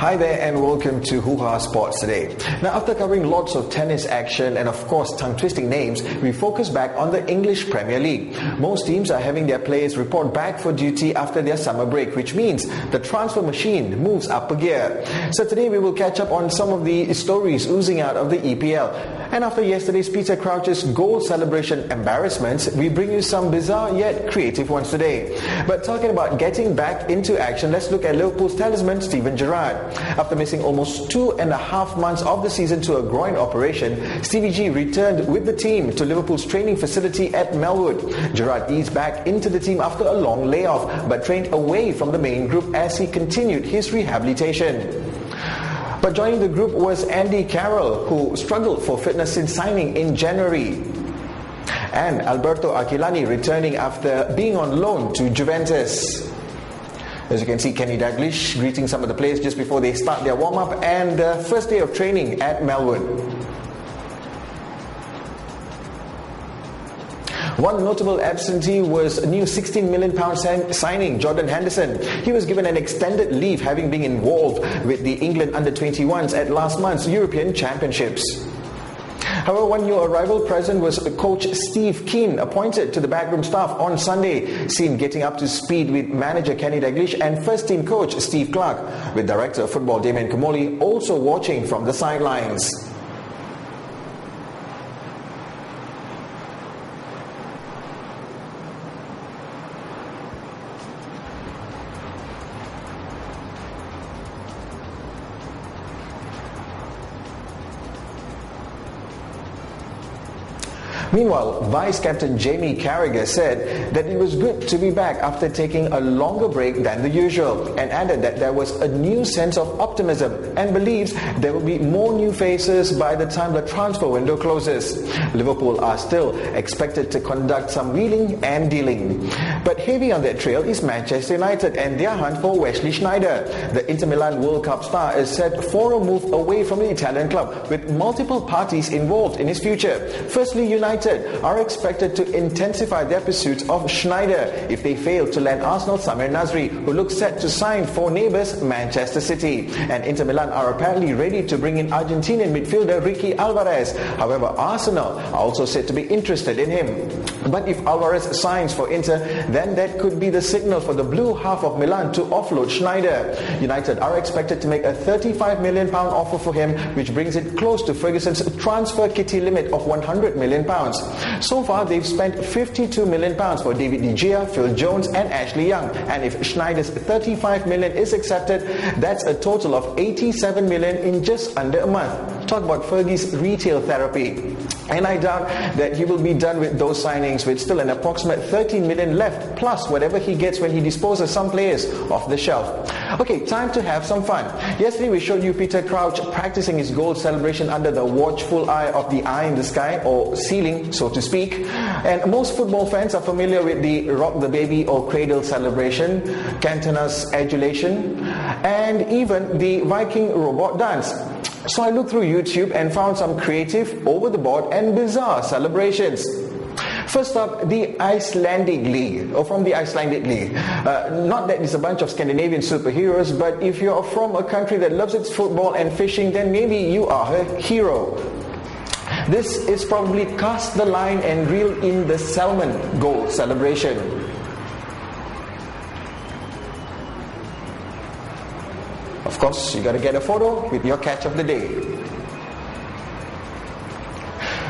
Hi there and welcome to Hoohaa Sports Today. Now, after covering lots of tennis action and of course tongue-twisting names, we focus back on the English Premier League. Most teams are having their players report back for duty after their summer break, which means the transfer machine moves up a gear. So today we will catch up on some of the stories oozing out of the EPL. And after yesterday's Peter Crouch's goal celebration embarrassments, we bring you some bizarre yet creative ones today. But talking about getting back into action, let's look at Liverpool's talisman, Steven Gerrard. After missing almost 2.5 months of the season to a groin operation, Stevie G returned with the team to Liverpool's training facility at Melwood. Gerrard eased back into the team after a long layoff, but trained away from the main group as he continued his rehabilitation. But joining the group was Andy Carroll, who struggled for fitness since signing in January. And Alberto Aquilani returning after being on loan to Juventus. As you can see, Kenny Dalglish greeting some of the players just before they start their warm-up and first day of training at Melwood. One notable absentee was a new £16 million signing, Jordan Henderson. He was given an extended leave, having been involved with the England under-21s at last month's European Championships. However, one new arrival present was coach Steve Keane, appointed to the backroom staff on Sunday, seen getting up to speed with manager Kenny Dalglish and first-team coach Steve Clarke, with director of football Damien Comolli also watching from the sidelines. Meanwhile, Vice-Captain Jamie Carragher said that it was good to be back after taking a longer break than the usual, and added that there was a new sense of optimism and believes there will be more new faces by the time the transfer window closes. Liverpool are still expected to conduct some wheeling and dealing. But heavy on that trail is Manchester United and their hunt for Wesley Sneijder. The Inter Milan World Cup star is set for a move away from the Italian club, with multiple parties involved in his future. Firstly, United are expected to intensify their pursuit of Sneijder if they fail to land Arsenal Samir Nasri, who looks set to sign for neighbours Manchester City. And Inter Milan are apparently ready to bring in Argentinian midfielder Ricky Alvarez. However, Arsenal are also said to be interested in him. But if Alvarez signs for Inter, then that could be the signal for the blue half of Milan to offload Sneijder. United are expected to make a £35 million offer for him, which brings it close to Ferguson's transfer kitty limit of £100 million. So far, they've spent £52 million for David De Gea, Phil Jones and Ashley Young. And if Schneider's $35 million is accepted, that's a total of $87 million in just under a month. Talk about Fergie's retail therapy. And I doubt that he will be done with those signings, with still an approximate $13 million left, plus whatever he gets when he disposes some players off the shelf. Okay, time to have some fun. Yesterday we showed you Peter Crouch practicing his goal celebration under the watchful eye of the eye in the sky, or ceiling, so to speak. And most football fans are familiar with the rock the baby or cradle celebration, Cantona's adulation, and even the Viking robot dance. So I looked through YouTube and found some creative, over-the-board and bizarre celebrations. First up, the Icelandic League, or from the Icelandic League. Not that it's a bunch of Scandinavian superheroes, but if you're from a country that loves its football and fishing, then maybe you are a hero. This is probably cast the line and reel in the salmon goal celebration. Of course, you got to get a photo with your catch of the day.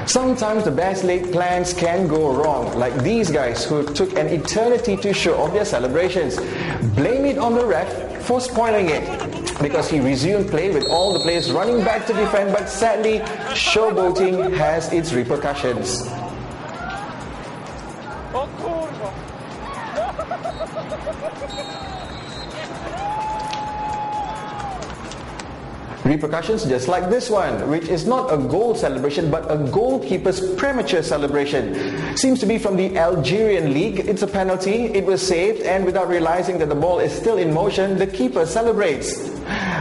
Sometimes the best laid plans can go wrong, like these guys who took an eternity to show off their celebrations. Blame it on the ref for spoiling it, because he resumed play with all the players running back to defend, but sadly, showboating has its repercussions. Repercussions just like this one, which is not a goal celebration but a goalkeeper's premature celebration. Seems to be from the Algerian league. It's a penalty, it was saved, and without realizing that the ball is still in motion, the keeper celebrates.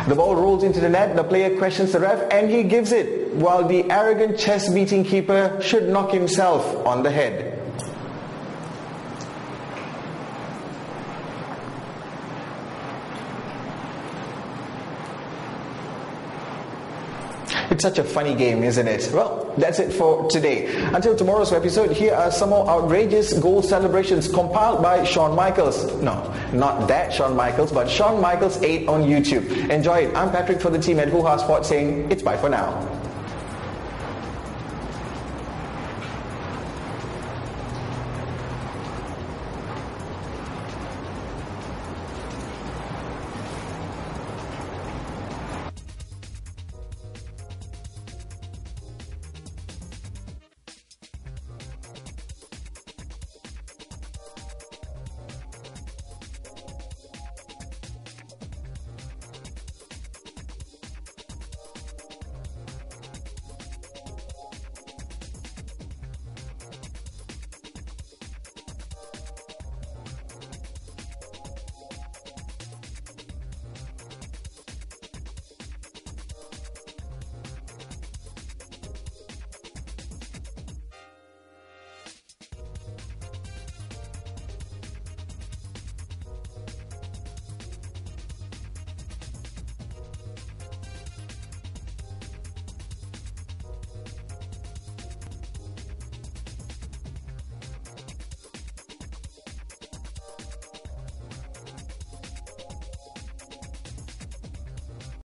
The ball rolls into the net, the player questions the ref and he gives it, while the arrogant chest-beating keeper should knock himself on the head. It's such a funny game, isn't it? Well, that's it for today. Until tomorrow's episode, here are some more outrageous goal celebrations compiled by Shawn Michaels. No, not that Shawn Michaels, but Shawn Michaels 8 on YouTube. Enjoy it. I'm Patrick for the team at Hoohaa Sports saying it's bye for now.